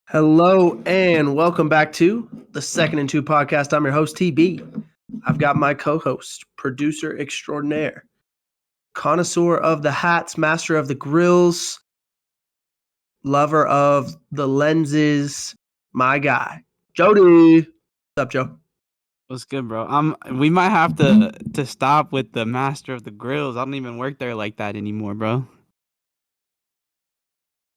Hello and welcome back to the Second and Two podcast. I'm your host, TB. I've got my co-host, producer extraordinaire, connoisseur of the hats, master of the grills, lover of the lenses, my guy, Jody. What's up, Joe? What's good, bro? We might have to stop with the master of the grills. I don't even work there like that anymore, bro.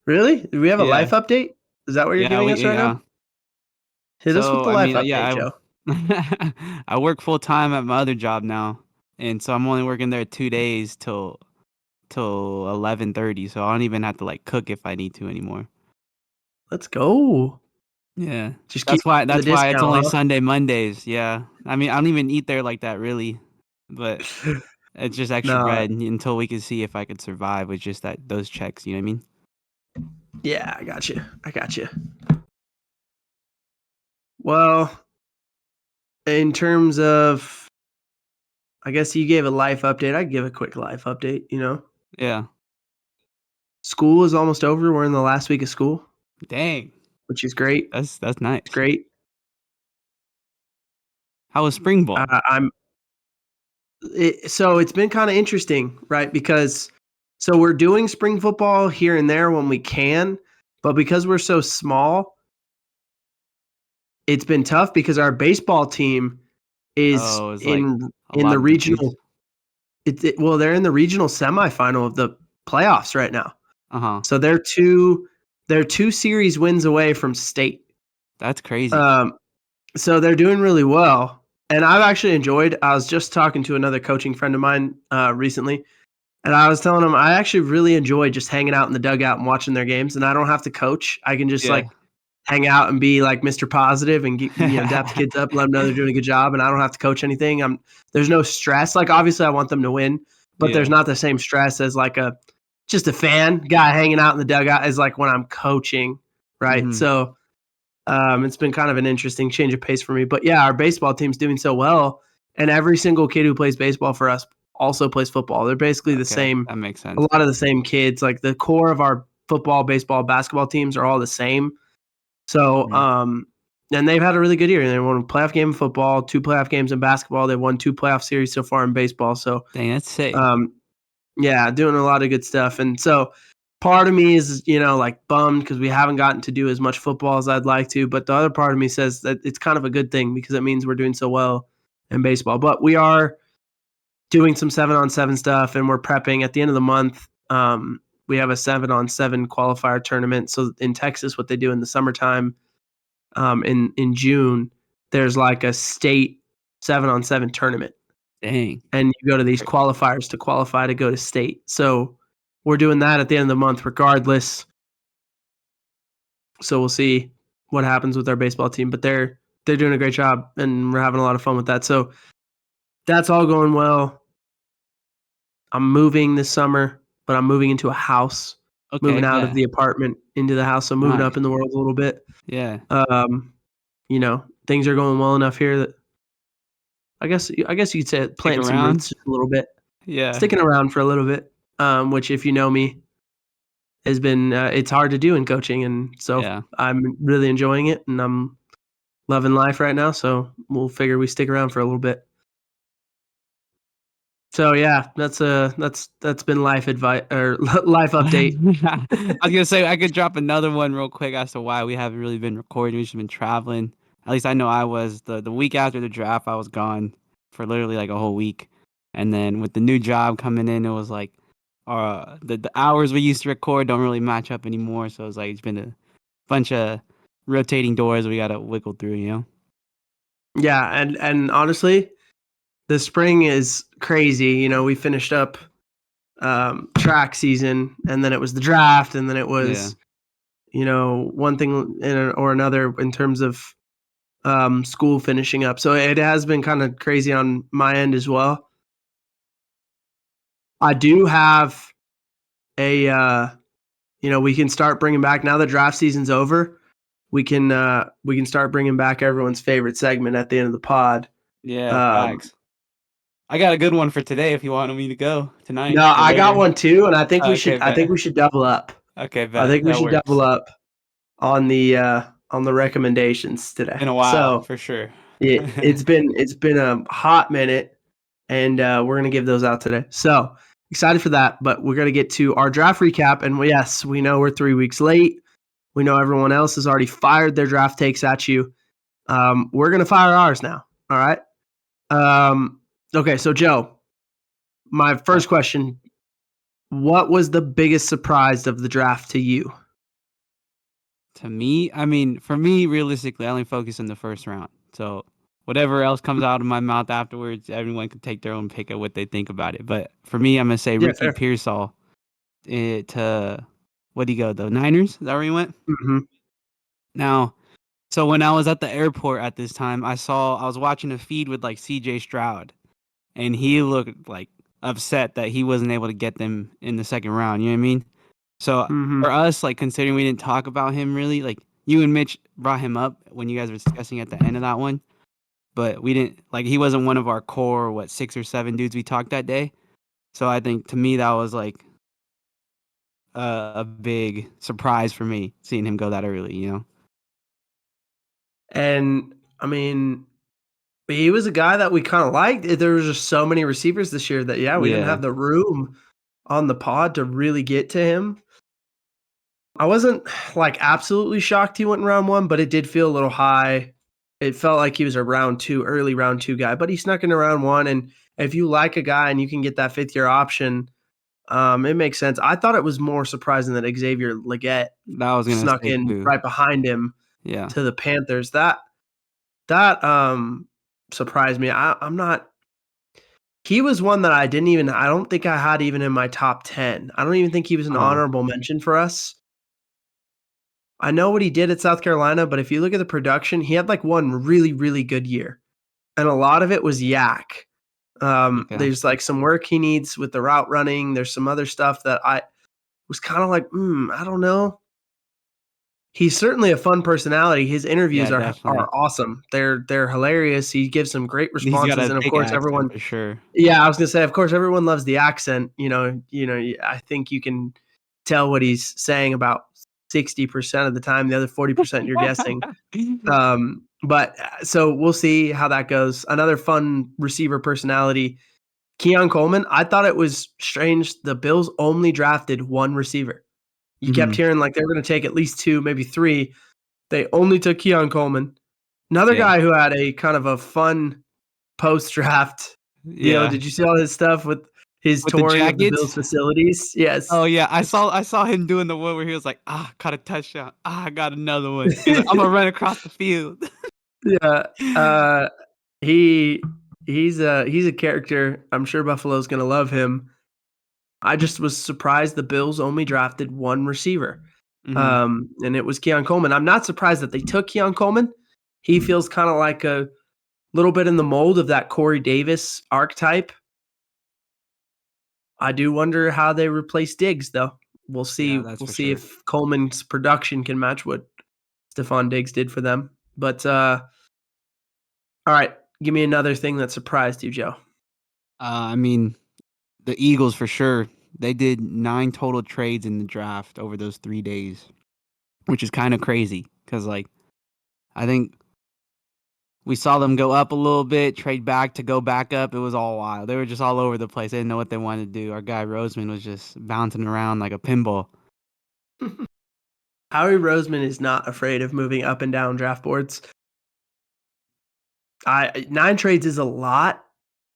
Really? Do we have a life Yeah, update? Is that what you're yeah, giving us right now? Hit us with So the I life mean, update, Joe. I work full time at my other job now, and so I'm only working there 2 days till 11:30. So I don't even have to like cook if I need to anymore. Let's go. Yeah, Just keep that's why the that's why it's discount, only huh? Sunday, Mondays. Yeah, I mean, I don't even eat there like that really, but it's just extra No, bread until we can see if I could survive with just those checks. You know what I mean? yeah, I got you. I got you. Well, in terms of, I guess you gave a life update. I'd give a quick life update, Yeah. School is almost over. We're in the last week of school, Dang. which is great. That's It's nice. great. How was spring ball? I'm so it's been kind of interesting, right? Because so we're doing spring football here and there when we can, but because we're so small, it's been tough because our baseball team is Oh, it's like a in lot the of the dudes. regional. Well, they're in the regional semifinal of the playoffs right now. Uh-huh. So they're two series wins away from state. That's crazy. Um, so they're doing really well, and I've actually enjoyed. I was just talking to another coaching friend of mine recently, and I was telling him I actually really enjoy just hanging out in the dugout and watching their games, and I don't have to coach. I can just Yeah. like hang out and be like Mr. Positive and dap the kids up, let them know they're doing a good job, and I don't have to coach anything. There's no stress. Like obviously, I want them to win, but there's Yeah. not the same stress as like just a fan guy hanging out in the dugout as like when I'm coaching, right? Mhm. So it's been kind of an interesting change of pace for me. But yeah, our baseball team's doing so well, and every single kid who plays baseball for us also plays football. They're basically the Okay, same, that makes a sense. lot of the same kids. Like the core of our football, baseball, basketball teams are all the same. So, Mhm. and they've had a really good year. They won a playoff game in football, 2 playoff games in basketball. They won 2 playoff series so far in baseball. So, Dang, that's sick. um, yeah, doing a lot of good stuff. And so part of me is, like bummed because we haven't gotten to do as much football as I'd like to. But the other part of me says that it's kind of a good thing because it means we're doing so well in baseball. But we are doing some 7-on-7 stuff and we're prepping at the end of the month. We have a 7-on-7 qualifier tournament. So in Texas, what they do in the summertime, in June, there's like a state 7-on-7 tournament, Dang. and you go to these Cra- qualifiers to qualify to go to state. So we're doing that at the end of the month, regardless. So we'll see what happens with our baseball team, but they're doing a great job, and we're having a lot of fun with that. So that's all going well. I'm moving this summer, but I'm moving into a house, moving Okay, out of yeah. the apartment into the house. So moving up Nice. in the world a little bit. Yeah. Um, things are going well enough here that I guess you could say Stick planting some around. roots just a little bit, Yeah. sticking around for a little bit. Which if you know me, has been it's hard to do in coaching, and so Yeah. I'm really enjoying it, and I'm loving life right now. So we'll figure we stick around for a little bit. So yeah, that's been life advice or life update. I was gonna say I could drop another one real quick as to why we haven't really been recording. We've just been traveling. At least I know I was. The week after the draft, I was gone for literally like a whole week. And then with the new job coming in, it was like the hours we used to record don't really match up anymore. So it's like it's been a bunch of rotating doors we gotta wiggle through, you know? Yeah, and honestly, the spring is crazy. We finished up track season, and then it was the draft, and then it Yeah. was one thing or another in terms of school finishing up. So it has been kind of crazy on my end as well. I do have a we can start bringing back now the draft season's over. We can start bringing back everyone's favorite segment at the end of the pod. Yeah, Um, facts. I got a good one for today if you want me to go no, tonight or I got later. one too, and I think we should. Okay, I think bet. we should double up. Okay, I bet. think we That should double works. up. on the recommendations today. In a while, So for sure. it's been a hot minute, and we're gonna give those out today. So excited for that, but we're gonna get to our draft recap. And yes, we know we're 3 weeks late. We know everyone else has already fired their draft takes at you. We're gonna fire ours now. All right. Okay, so Joe, my first question: what was the biggest surprise of the draft to you? To me, I mean, for me, realistically, I only focus on the first round. So whatever else comes out of my mouth afterwards, everyone can take their own pick of what they think about it. But for me, I'm gonna say Yeah, Ricky fair. Pearsall to where'd he go? The Niners? Is that where he went? Mm-hmm. Now, so when I was at the airport at this time, I was watching a feed with like CJ Stroud, and he looked like upset that he wasn't able to get them in the second round. You know what I mean? So Mm-hmm. for us, like considering we didn't talk about him really, like you and Mitch brought him up when you guys were discussing at the end of that one, but we didn't like he wasn't one of our core 6 or 7 dudes we talked that day. So I think to me that was like a big surprise for me seeing him go that early. You know? And I mean, he was a guy that we kind of liked. There was just so many receivers this year that we didn't Yeah. have the room on the pod to really get to him. I wasn't like absolutely shocked he went in round 1, but it did feel a little high. It felt like he was a early round 2 guy, but he snuck into round 1. And if you like a guy and you can get that 5th-year option, it makes sense. I thought it was more surprising that Xavier Legette That was gonna snuck say in too. right behind him Yeah. to the Panthers. That surprised me. I'm not. He was one that I don't think I had even in my top 10. I don't even think he was an Uh-huh. honorable mention for us. I know what he did at South Carolina, but if you look at the production, he had like one really, really good year. And a lot of it was yak. Okay. There's like some work he needs with the route running. There's some other stuff that I was kind of like, I don't know. He's certainly a fun personality. His interviews Yeah, are definitely. awesome. They're hilarious. He gives some great He's got responses, a and of big course, accent everyone. for sure. Yeah, I was gonna say, of course, everyone loves the accent. I think you can tell what he's saying about 60% of the time. The other 40% you're guessing. But so we'll see how that goes. Another fun receiver personality, Keon Coleman. I thought it was strange. The Bills only drafted one receiver. You kept Mhm. hearing like they were going to take at least 2, maybe 3. They only took Keon Coleman. Another Yeah. guy who had a kind of a fun post draft deal. Yeah. Did you see all his stuff with his With the touring of the jackets? Bills facilities? Yes. Oh, yeah, I saw him doing the one where he was like, "Ah, caught a touchdown. Ah, I got another one." He's like, "Imma run across the field." Yeah. Uh, he he's a character. I'm sure Buffalo's gonna love him. I just was surprised the Bills only drafted one receiver. Mhm. And it was Keon Coleman. I'm not surprised that they took Keon Coleman. He feels kind of like a little bit in the mold of that Corey Davis archetype. I do wonder how they replace Diggs, though. We'll see. Yeah, that's We'll for see sure. if Coleman's production can match what Stephon Diggs did for them. But all right, give me another thing that surprised you, Joe. I mean, the Eagles for sure. They did 9 total trades in the draft over those 3 days, which is kinda crazy because, like, I think we saw them go up a little bit, trade back to go back up. It was all wild. They were just all over the place. They didn't know what they wanted to do. Our guy Roseman was just bouncing around like a pinball. Howie Roseman is not afraid of moving up and down draft boards. 9 trades is a lot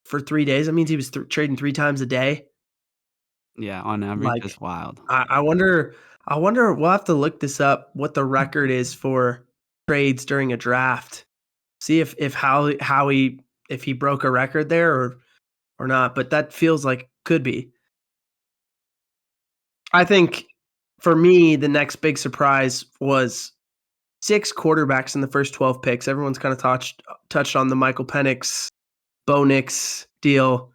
for 3 days. That means he was trading 3 times a day. Yeah, on average, Like, that's wild. I wonder. I wonder. We'll have to look this up. What the record is for trades during a draft. See if Howie if he broke a record there or not. But that feels like could be. I think for me, the next big surprise was 6 quarterbacks in the first 12 picks. Everyone's kind of touched on the Michael Penix, Bo Nix deal.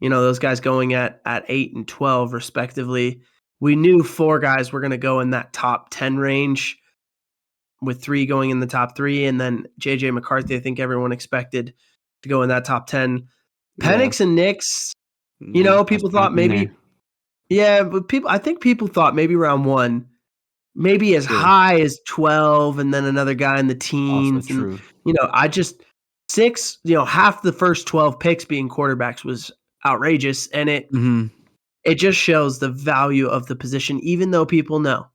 Those guys going at 8 and 12 respectively. We knew 4 guys were going to go in that top 10 range, with 3 going in the top 3, and then JJ McCarthy, I think everyone expected to go in that top 10. Yeah, Penix and Nix, they just got people stuck thought in there. maybe, but I think people thought maybe round 1, maybe as True. high as 12, and then another guy in the Also teens. And true. I just half the first 12 picks being quarterbacks was outrageous, and it Mhm. just shows the value of the position, even though people know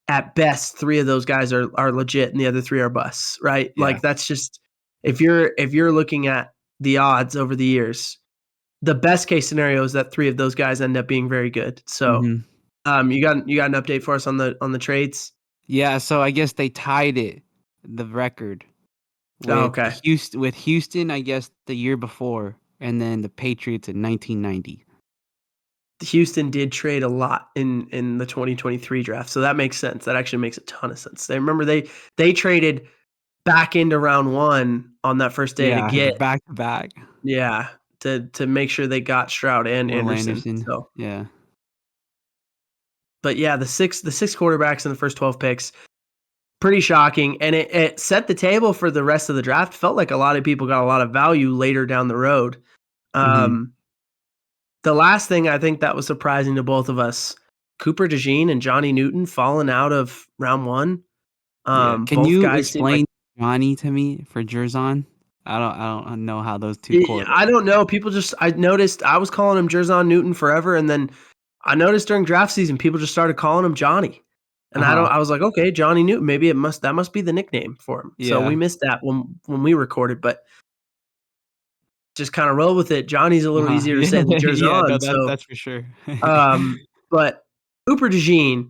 at best 3 of those guys are legit and the other 3 are busts, right? Yeah. Like that's just if you're looking at the odds over the years, the best case scenario is that 3 of those guys end up being very good. So, Mhm. you got an update for us on the trades? Yeah, so I guess they tied the record Oh, with okay. Houston, I guess the year before, and then the Patriots in 1990. Houston did trade a lot in the 2023 draft, so that makes sense. That actually makes a ton of sense. They traded back into round 1 on that first day to Yeah, get back to back. yeah, to make sure they got Stroud and Will Anderson. Anderson. So, Yeah. but yeah, the six quarterbacks in the first 12 picks, pretty shocking, and it set the table for the rest of the draft. Felt like a lot of people got a lot of value later down the road. Mhm. The last thing I think that was surprising to both of us, Cooper DeJean and Johnny Newton falling out of round 1. Yeah. Can Both you guys seem like explain Johnny to me for Jerzon? I don't know how those two correlate. I don't know. People just I noticed I was calling him Jerzon Newton forever, and then I noticed during draft season people just started calling him Johnny. And Uh-huh. I was like, okay, Johnny Newton. Maybe that must be the nickname for him. So we Yeah. missed that when we recorded, but just kind of roll with it. Johnny's a little Uh-huh. easier to say Yeah, than yeah, no, Jerzon. So, that's for sure. but Cooper DeJean,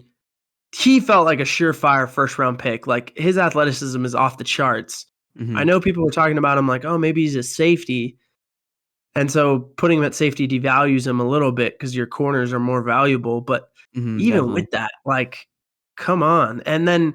he felt like a surefire first round pick. Like his athleticism is off the charts. I Mhm. know people were talking about him like, oh, maybe he's a safety. And so putting him at safety devalues him a little bit because your corners are more valuable. But Mhm, even definitely. with that, like, come on. And then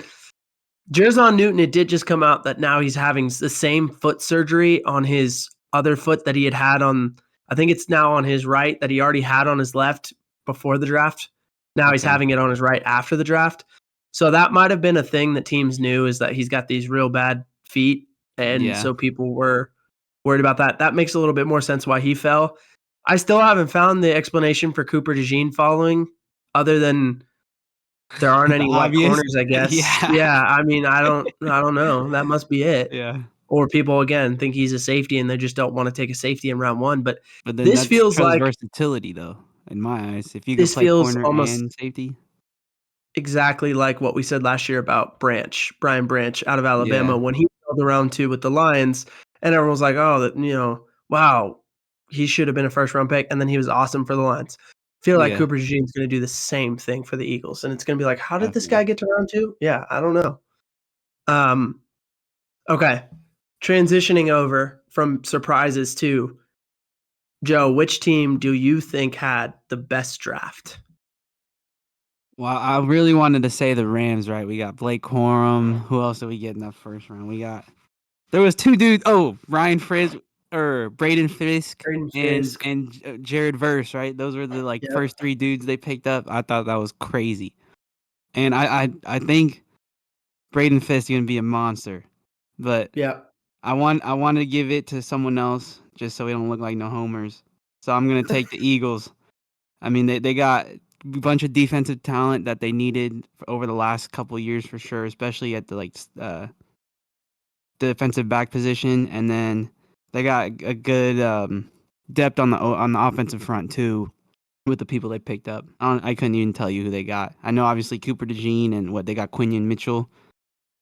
Jerzon Newton, it did just come out that now he's having the same foot surgery on his other foot that he had on, I think it's now on his right that he already had on his left before the draft. Now he's Okay. having it on his right after the draft. So that might have been a thing that teams knew, is that he's got these real bad feet. And Yeah. so people were worried about that. That makes a little bit more sense why he fell. I still haven't found the explanation for Cooper DeJean following, other than there aren't The any white obvious? corners, I guess. Yeah. Yeah, I mean, I don't know. That must be it. Yeah. Or people again think he's a safety and they just don't want to take a safety in round 1. But But then this that's feels because like versatility though, in my eyes. If you could this play feels corner almost and safety. exactly like what we said last year about Brian Branch out of Yeah. Alabama when he fell to round 2 with the Lions, and everyone was like, "Oh, wow, he should have been a first round pick," and then he was awesome for the Lions. Feel like Yeah. Cooper DeJean's going to do the same thing for the Eagles, and it's going to be like, "How did this Definitely. guy get to round 2?" Yeah, I don't know. Um, okay, transitioning over from surprises to Joe, which team do you think had the best draft? Well, I really wanted to say the Rams, right? We got Blake Corum. Who else did we get in that first round? There was 2 dudes. Oh, Ryan Frisk or Braden Fisk Braden and Fisk. Jared Verse, right? Those were the Yep. first 3 dudes they picked up. I thought that was crazy. And I think Braden Fisk is gonna be a monster. But Yep. I wanted to give it to someone else just so we don't look like no homers. So I'm gonna take the Eagles. I mean, they got a bunch of defensive talent that they needed over the last couple of years for sure, especially at the defensive back position, and then they got a good depth on the offensive front too with the people they picked up. I couldn't even tell you who they got. I know obviously Cooper DeJean and what they got Quinion Mitchell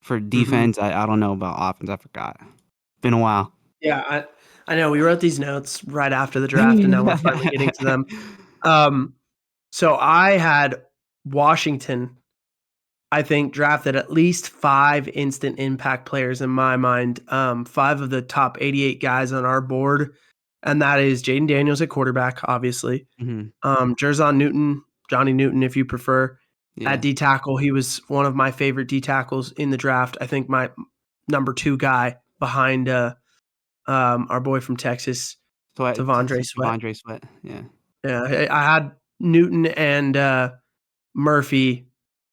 for Mhm. defense. I don't know about offense. I forgot. Been a while. Yeah, I know we wrote these notes right after the draft, and now we're finally getting to them. Um, so I had Washington, I think, drafted at least 5 instant impact players in my mind. 5 of the top 88 guys on our board, and that is Jaden Daniels at quarterback, obviously. Mhm. Jerzon Newton, Johnny Newton, if you prefer. At Yeah. D tackle, he was one of my favorite D tackles in the draft. I think my number 2 guy behind our boy from Texas, T'Vondre Sweat. Devondre Sweat. Yeah. Yeah, I had Newton and Murphy,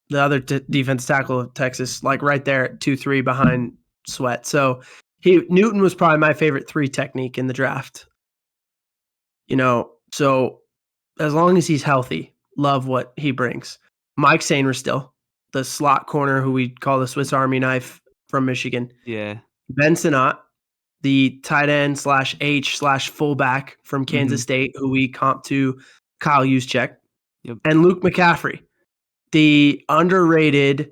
the other defense tackle of Texas, like right there at 2-3 behind Sweat. So Newton was probably my favorite 3 technique in the draft. So as long as he's healthy, love what he brings. Mike Sainer still, the slot corner who we call the Swiss Army knife from Michigan. Yeah. Ben Sinnott, the tight end / H / fullback from Kansas State, who we comp to Kyle Juszczyk. Yep. And Luke McCaffrey, the underrated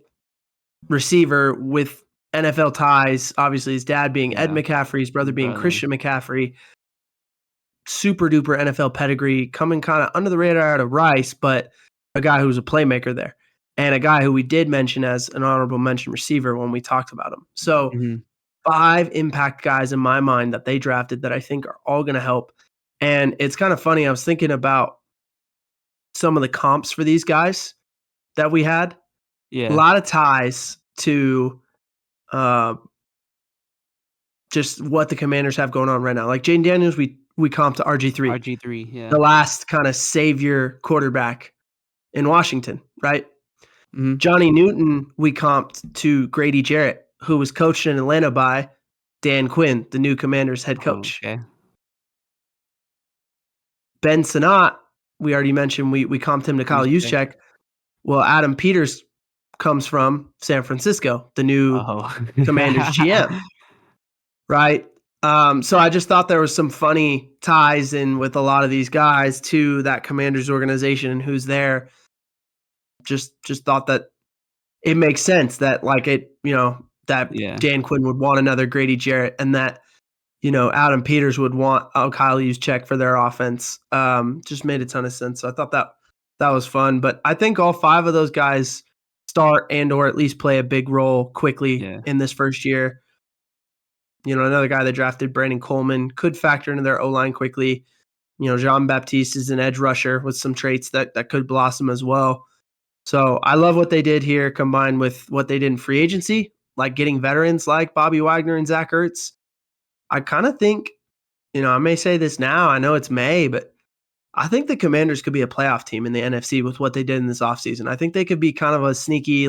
receiver with NFL ties. Obviously, his dad being Ed McCaffrey, his brother being Christian McCaffrey. Super duper NFL pedigree, coming kind of under the radar out of Rice, but a guy who's a playmaker there. And a guy who we did mention as an honorable mention receiver when we talked about him. So 5 impact guys in my mind that they drafted that I think are all going to help. And it's kind of funny. I was thinking about some of the comps for these guys that we had. Yeah. A lot of ties to just what the Commanders have going on right now. Like Jaden Daniels, we comp to RG3. RG3, yeah. The last kind of savior quarterback in Washington, right? Johnny Newton, we comped to Grady Jarrett, who was coached in Atlanta by Dan Quinn, the new Commanders head coach. Okay. Ben Sinnott, we already mentioned, we comped him to Kyle Juszczyk. Well, Adam Peters comes from San Francisco, the new Commanders GM, right? So I just thought there was some funny ties in with a lot of these guys to that Commanders organization and who's there. Just thought that it makes sense that Dan Quinn would want another Grady Jarrett and that, Adam Peters would want Kyle Juszczyk for their offense. Just made a ton of sense. So I thought that was fun. But I think all 5 of those guys start and or at least play a big role quickly in this first year. Another guy they drafted, Brandon Coleman, could factor into their O-line quickly. Jean-Baptiste is an edge rusher with some traits that could blossom as well. So I love what they did here combined with what they did in free agency, like getting veterans like Bobby Wagner and Zach Ertz. I kind of think, I may say this now, I know it's May, but I think the Commanders could be a playoff team in the NFC with what they did in this offseason. I think they could be kind of a sneaky,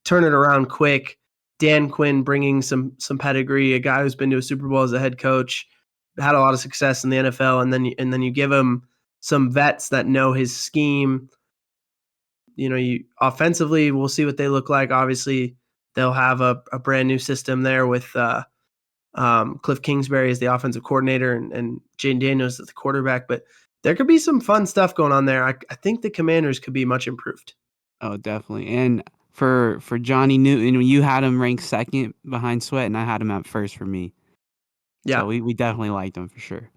turn it around quick. Dan Quinn bringing some pedigree, a guy who's been to a Super Bowl as a head coach, had a lot of success in the NFL, and then you give him some vets that know his scheme. You offensively, we'll see what they look like. Obviously, they'll have a brand new system there with Cliff Kingsbury as the offensive coordinator and Jaden Daniels as the quarterback. But there could be some fun stuff going on there. I think the Commanders could be much improved. Oh, definitely. And for Johnny Newton, you had him ranked second behind Sweat, and I had him at first for me. Yeah, so we definitely liked him for sure.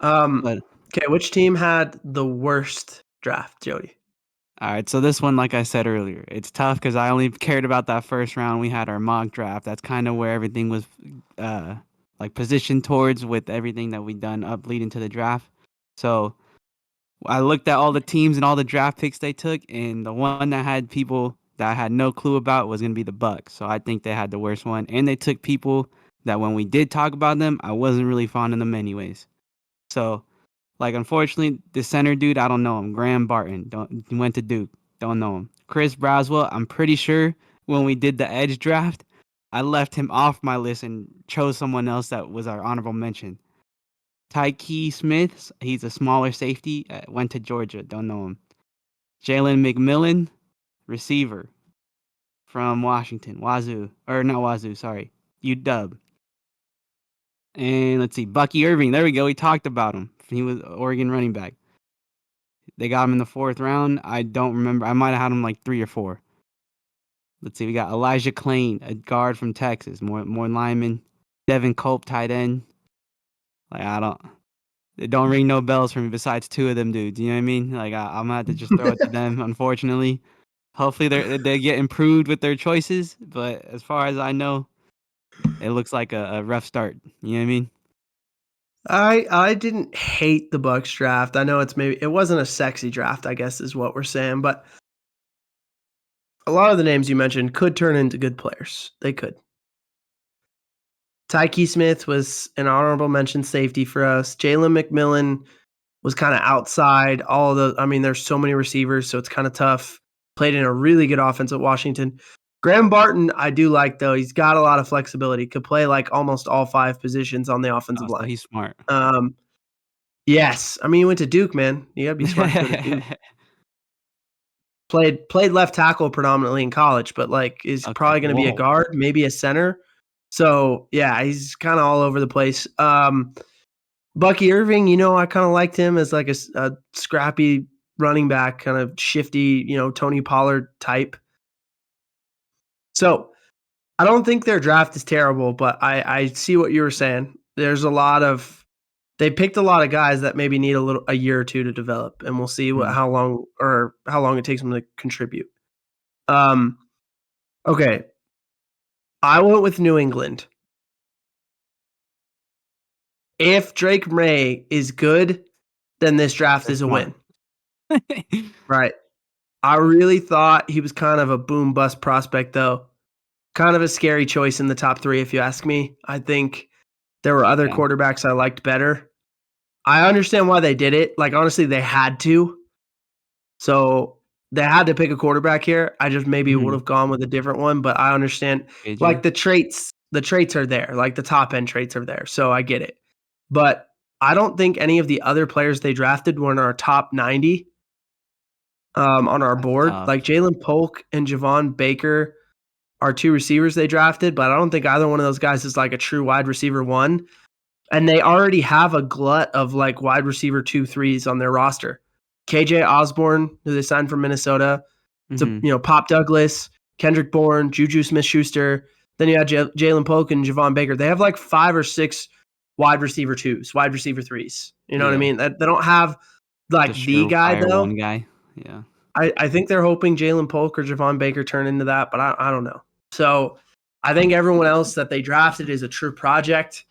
Okay, which team had the worst draft, Jody? All right, so this one, like I said earlier, it's tough because I only cared about that first round. We had our mock draft. That's kind of where everything was positioned towards with everything that we done up leading to the draft. So I looked at all the teams and all the draft picks they took, and the one that had people that I had no clue about was going to be the Bucs. So I think they had the worst one. And they took people that when we did talk about them, I wasn't really fond of them anyways. So unfortunately, the center dude, I don't know him. Graham Barton, he went to Duke. Don't know him. Chris Braswell, I'm pretty sure when we did the edge draft, I left him off my list and chose someone else that was our honorable mention. Tyke Smith, he's a smaller safety, went to Georgia. Don't know him. Jalen McMillan, receiver from Washington. UW. And let's see, Bucky Irving. There we go. We talked about him. He was Oregon running back. They got him in the 4th round. I don't remember. I might have had him 3 or 4. Let's see. We got Elijah Klein, a guard from Texas. More lineman. Devin Culp, tight end. It don't ring no bells for me besides 2 of them dudes. You know what I mean? I'm going to have to just throw it to them, unfortunately. Hopefully they get improved with their choices. But as far as I know, it looks like a rough start. You know what I mean? I didn't hate the Bucs draft. I know it wasn't a sexy draft, I guess is what we're saying, but a lot of the names you mentioned could turn into good players. They could. Tyke Smith was an honorable mention safety for us. Jalen McMillan was kind of outside all of there's so many receivers, so it's kind of tough. Played in a really good offense at Washington. Graham Barton, I do like, though. He's got a lot of flexibility. Could play almost all 5 positions on the offensive line. So he's smart. Yes. He went to Duke, man. You got to be smart to go to Duke. played left tackle predominantly in college, but like is Okay. probably going to be a Whoa. guard, maybe a center. So yeah, he's kind of all over the place. Bucky Irving, I kind of liked him as like a scrappy running back, kind of shifty, Tony Pollard type. So I don't think their draft is terrible, but I see what you were saying. There's they picked a lot of guys that maybe need a year or two to develop, and we'll see how long it takes them to contribute. Okay. I went with New England. If Drake May is good, then this draft is a win. Right. I really thought he was kind of a boom bust prospect, though. Kind of a scary choice in the top 3, if you ask me. I think there were other quarterbacks I liked better. I understand why they did it. Like, honestly, they had to. So they had to pick a quarterback here. I just maybe would have gone with a different one, but I understand. Like, the traits are there. Like, the top end traits are there. So I get it. But I don't think any of the other players they drafted were in our top 90 on our board. Like, Jalen Polk and Javon Baker are 2 receivers they drafted, but I don't think either one of those guys is like a true wide receiver 1. And they already have a glut of like wide receiver 2, 3s on their roster. KJ Osborne, who they signed from Minnesota. Pop Douglas, Kendrick Bourne, Juju Smith-Schuster. Then you had Jalen Polk and Javon Baker. They have like 5 or 6 wide receiver 2s, wide receiver 3s. You know what I mean? They don't have like the guy though. One guy. Yeah. I think they're hoping Jalen Polk or Javon Baker turn into that, but I don't know. So I think everyone else that they drafted is a true project.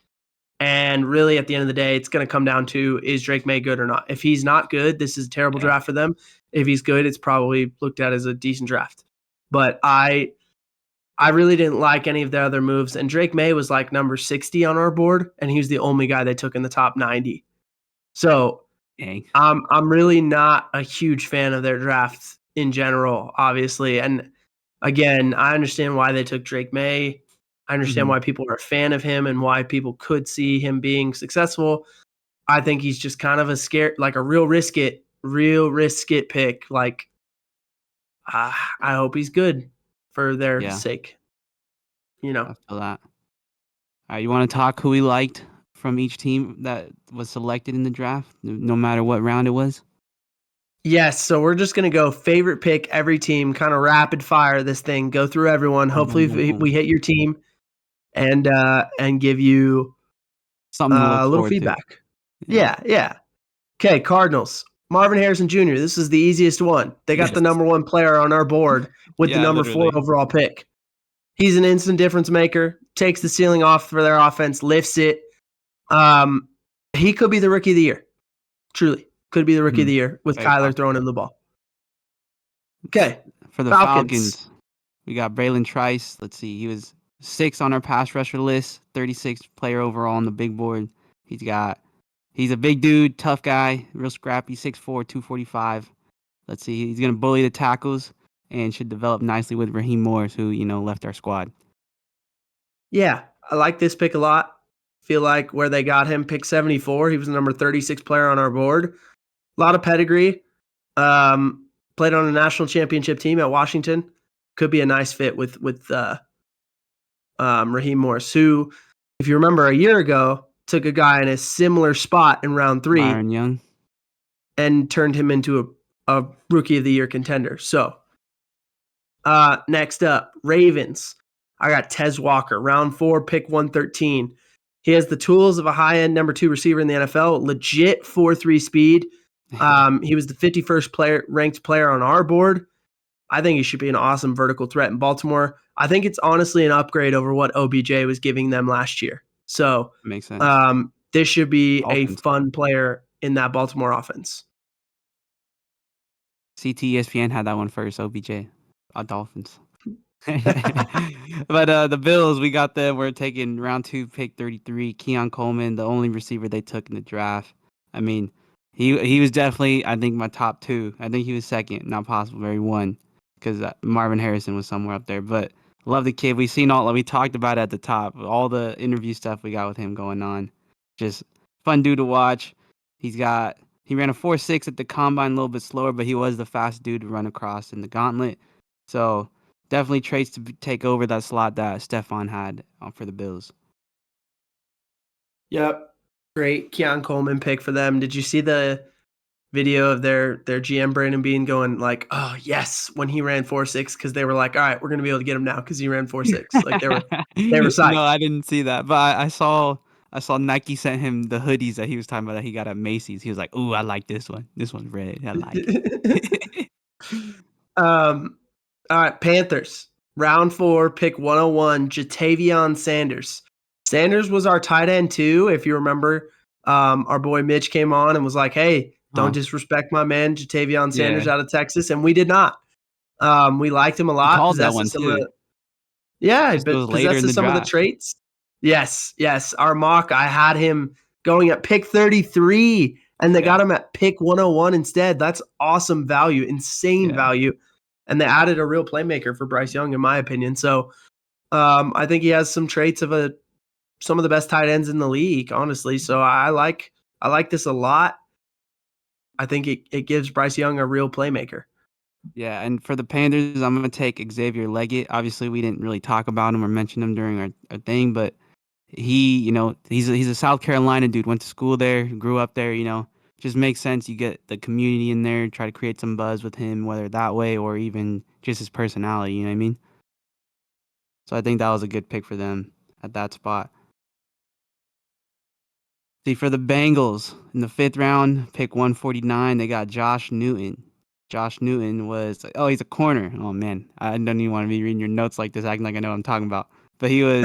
And really, at the end of the day, it's going to come down to, is Drake May good or not? If he's not good, this is a terrible draft for them. If he's good, it's probably looked at as a decent draft. But I really didn't like any of the other moves. And Drake May was like number 60 on our board, and he was the only guy they took in the top 90. So I'm really not a huge fan of their drafts in general, obviously. And again, I understand why they took Drake May. I understand why people are a fan of him and why people could see him being successful. I think he's just kind of a real risk it pick. Like, I hope he's good for their sake. I feel that. All right, you want to talk who we liked from each team that was selected in the draft, no matter what round it was? Yes, so we're just going to go favorite pick every team, kind of rapid fire this thing, go through everyone. Hopefully we hit your team and give you something a little feedback. Yeah. Okay, Cardinals. Marvin Harrison Jr. This is the easiest one. They got the number 1 player on our board with the number 4 overall pick. He's an instant difference maker, takes the ceiling off for their offense, lifts it. He could be the rookie of the year. Truly. Could be the rookie of the year with Kyler throwing him the ball. Okay. For the Falcons, we got Braylon Trice. Let's see. He was 6 on our pass rusher list, 36th player overall on the big board. He's a big dude, tough guy, real scrappy, 6'4", 245. Let's see. He's going to bully the tackles and should develop nicely with Raheem Morris, who, left our squad. Yeah, I like this pick a lot. Feel like where they got him, pick 74, he was the number 36 player on our board. A lot of pedigree. Played on a national championship team at Washington. Could be a nice fit with Raheem Morris, who, if you remember a year ago, took a guy in a similar spot in round 3 Byron Young, and turned him into a rookie of the year contender. So next up, Ravens. I got Tez Walker, round 4, pick 113. He has the tools of a high-end number 2 receiver in the NFL, legit 4.3 speed. He was the 51st ranked player on our board. I think he should be an awesome vertical threat in Baltimore. I think it's honestly an upgrade over what OBJ was giving them last year. So makes sense. This should be a fun player in that Baltimore offense. ESPN had that one first, OBJ. Dolphins. But the Bills, we got them. We're taking round 2, pick 33. Keon Coleman, the only receiver they took in the draft. I mean, he was definitely, I think, my top 2. I think he was second, not possible, very 1, because Marvin Harrison was somewhere up there. But love the kid. We talked about it at the top, all the interview stuff we got with him going on. Just fun dude to watch. He's got He ran a 4.6 at the combine, a little bit slower, but he was the fast dude to run across in the gauntlet. So definitely traits to take over that slot that Stephon had for the Bills. Yep. Great Keon Coleman pick for them. Did you see the video of their GM Brandon Beane going like, "Oh yes," when he ran 4.6 because they were like, "All right, we're gonna be able to get him now because he ran 4.6." Like they were psyched. No, I didn't see that, but I saw Nike sent him the hoodies that he was talking about that he got at Macy's. He was like, "Ooh, I like this one. This one's red. I like it." All right, Panthers. Round 4, pick 101, Jatavion Sanders. Sanders was our tight end too, if you remember. Our boy Mitch came on and was like, "Hey, don't disrespect my man Jatavion Sanders Yeah. out of Texas," and we did not. We liked him a He lot. called that one Possesses some of too. the, Just it was later in the possesses some of the draft. traits. Yes. Our mock, I had him going at pick 33, and they got him at pick 101 instead. That's awesome value, insane value. And they added a real playmaker for Bryce Young, in my opinion. So I think he has some traits of some of the best tight ends in the league, honestly. So I like this a lot. I think it gives Bryce Young a real playmaker. Yeah, and for the Panthers, I'm going to take Xavier Leggett. Obviously, we didn't really talk about him or mention him during our thing, but he, he's a South Carolina dude, went to school there, grew up there, just makes sense. You get the community in there, try to create some buzz with him, whether that way or even just his personality, you know what I mean? So I think that was a good pick for them at that spot. See, for the Bengals, in the 5th round, pick 149, they got Josh Newton. Josh Newton was, he's a corner. Oh, man. I don't even want to be reading your notes like this, acting like I know what I'm talking about. But he was,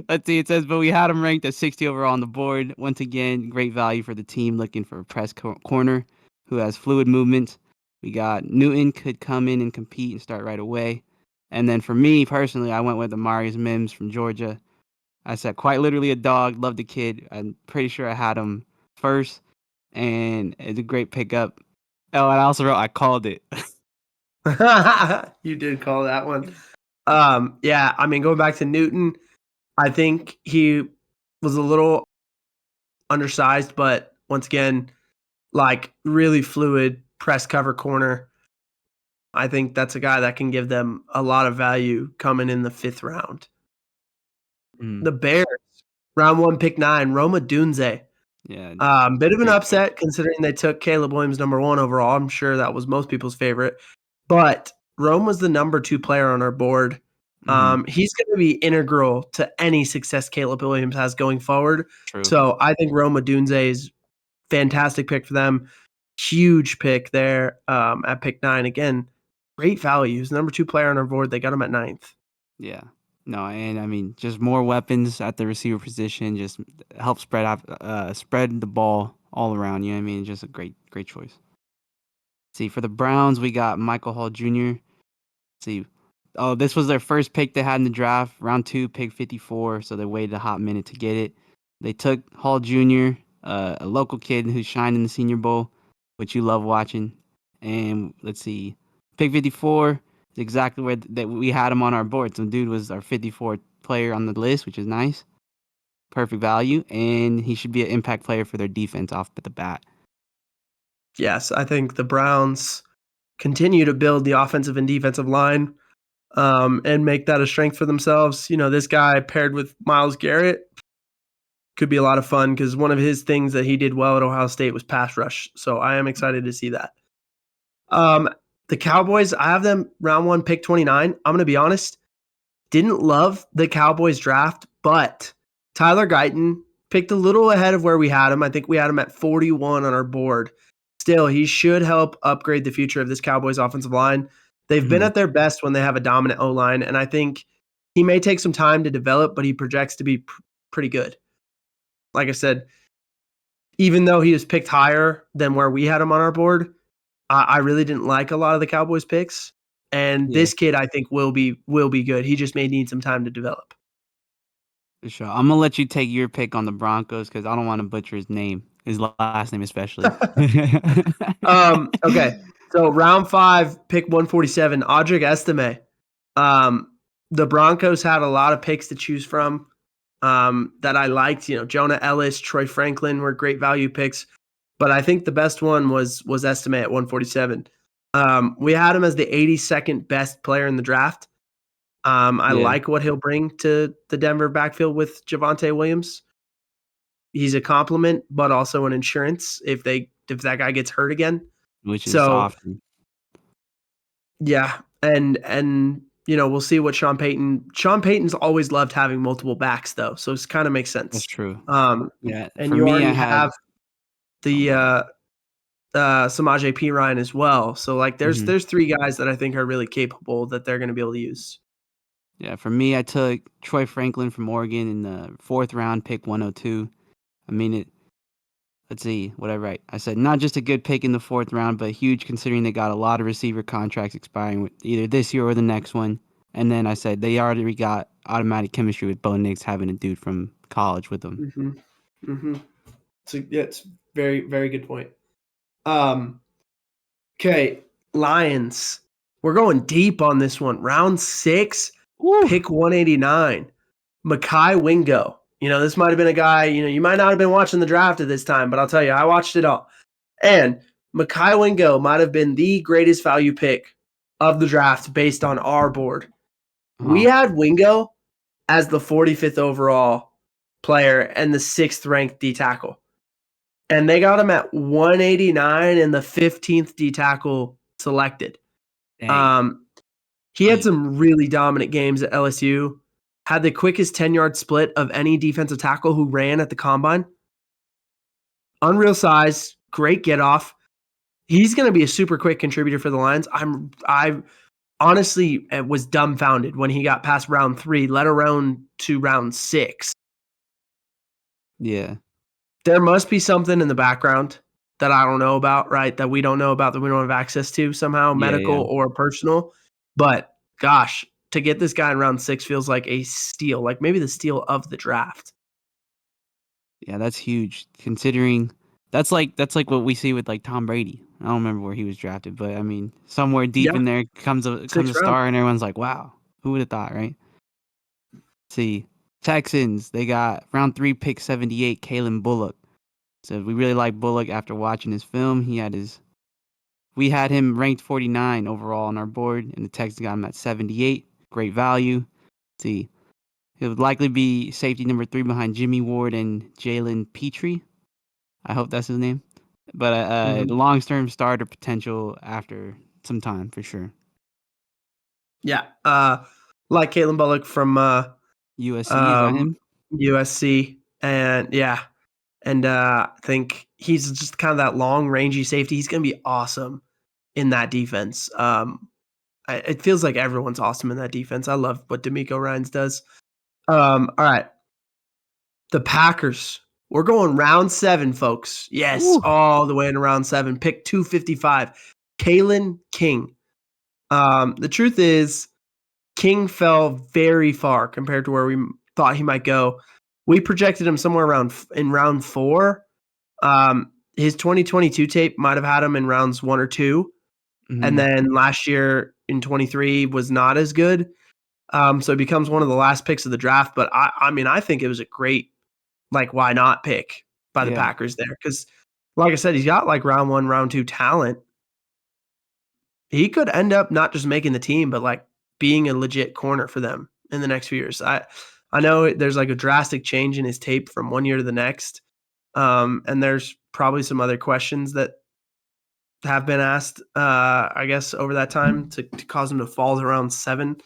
let's see, it says, but we had him ranked at 60 overall on the board. Once again, great value for the team looking for a press corner who has fluid movement. We got Newton could come in and compete and start right away. And then for me, personally, I went with Amarius Mims from Georgia. I said quite literally a dog. Love the kid. I'm pretty sure I had him first, and it's a great pickup. Oh, and I also wrote I called it. You did call that one. Yeah, I mean, going back to Newton, I think he was a little undersized, but once again, like really fluid press cover corner. I think that's a guy that can give them a lot of value coming in the 5th round. The Bears, round 1, pick 9, Rome Odunze. Yeah. Bit of an Great upset pick. considering they took Caleb Williams number 1 overall. I'm sure that was most people's favorite, but Rome was the number 2 player on our board. He's going to be integral to any success Caleb Williams has going forward. True. So I think Rome Odunze is fantastic pick for them. Huge pick there at pick 9. Again, great value. He's the number 2 player on our board. They got him at 9th. Yeah. No, and I mean, just more weapons at the receiver position, just help spread the ball all around. You know what I mean? Just a great choice. See, for the Browns, we got Michael Hall Jr. See, this was their first pick they had in the draft, round 2, pick 54. So they waited a hot minute to get it. They took Hall Jr., a local kid who shined in the Senior Bowl, which you love watching. And let's see, pick 54 is exactly where that we had him on our board. So dude was our 54th player on the list, which is nice. Perfect value, and he should be an impact player for their defense off the bat. Yes, I think the Browns continue to build the offensive and defensive line and make that a strength for themselves. This guy paired with Myles Garrett could be a lot of fun because one of his things that he did well at Ohio State was pass rush. So I am excited to see that. The Cowboys, I have them round 1, pick 29. I'm going to be honest, didn't love the Cowboys draft, but Tyler Guyton picked a little ahead of where we had him. I think we had him at 41 on our board. Still, he should help upgrade the future of this Cowboys offensive line. They've been at their best when they have a dominant O-line, and I think he may take some time to develop, but he projects to be pretty good. Like I said, even though he was picked higher than where we had him on our board, I really didn't like a lot of the Cowboys picks. And this kid, I think, will be good. He just may need some time to develop. For sure. I'm gonna let you take your pick on the Broncos because I don't want to butcher his name, his last name especially. Okay. So round 5, pick 147, Audric Estime. The Broncos had a lot of picks to choose from. that I liked. Jonah Ellis, Troy Franklin were great value picks, but I think the best one was Estime at 147. We had him as the 82nd best player in the draft. I like what he'll bring to the Denver backfield with Javonte Williams. He's a compliment, but also an insurance if that guy gets hurt again. Which is often. Yeah, and we'll see what Sean Payton's always loved having multiple backs though, so it kind of makes sense. That's true. Yeah, and you already have the Samaje Perine as well. So like there's 3 guys that I think are really capable that they're going to be able to use. Yeah, for me, I took Troy Franklin from Oregon in the 4th round, pick 102. I mean, let's see what I write. I said not just a good pick in the 4th round, but huge considering they got a lot of receiver contracts expiring with either this year or the next one. And then I said they already got automatic chemistry with Bo Nix having a dude from college with them. So yeah, it's very, very good point. Okay, Lions. We're going deep on this one. Round 6, pick 189. Mekhi Wingo. This might have been a guy, you might not have been watching the draft at this time, but I'll tell you, I watched it all. And Mekhi Wingo might have been the greatest value pick of the draft based on our board. We had Wingo as the 45th overall player and the 6th ranked D tackle. And they got him at 189 and the 15th D tackle selected. He had some really dominant games at LSU. Had the quickest 10-yard split of any defensive tackle who ran at the combine. Unreal size, great get off. He's going to be a super quick contributor for the Lions. I honestly was dumbfounded when he got past round 3, let alone to round 6. Yeah. There must be something in the background that I don't know about, right? That we don't know about, that we don't have access to somehow, medical or personal. But gosh, to get this guy in round 6 feels like a steal, like maybe the steal of the draft. Yeah, that's huge. Considering that's like what we see with like Tom Brady. I don't remember where he was drafted, but I mean, somewhere deep in there comes a star, and everyone's like, "Wow, who would have thought?" Right? See, Texans, they got round 3, pick 78, Kalen Bullock. So we really like Bullock after watching his film. We had him ranked 49 overall on our board, and the Texans got him at 78. Great value. See, he would likely be safety number 3 behind Jimmy Ward and Jalen Petrie. I hope that's his name. But long-term starter potential after some time for sure. Yeah, like Kalen Bullock from USC, is that him? USC, and I think he's just kind of that long, rangy safety. He's going to be awesome in that defense. It feels like everyone's awesome in that defense. I love what DeMeco Ryans does. All right, the Packers. We're going round 7, folks. Yes, all the way in round 7. Pick 255. Kalen King. The truth is, King fell very far compared to where we thought he might go. We projected him somewhere in round 4. His 2022 tape might have had him in rounds 1 or 2. And then last year in 23 was not as good. So it becomes one of the last picks of the draft. But I think it was a great, why not pick by the Packers there? Because, like I said, he's got round 1, round 2 talent. He could end up not just making the team, but being a legit corner for them in the next few years. I know there's a drastic change in his tape from one year to the next. And there's probably some other questions that have been asked, I guess, over that time to cause him to fall to around 7.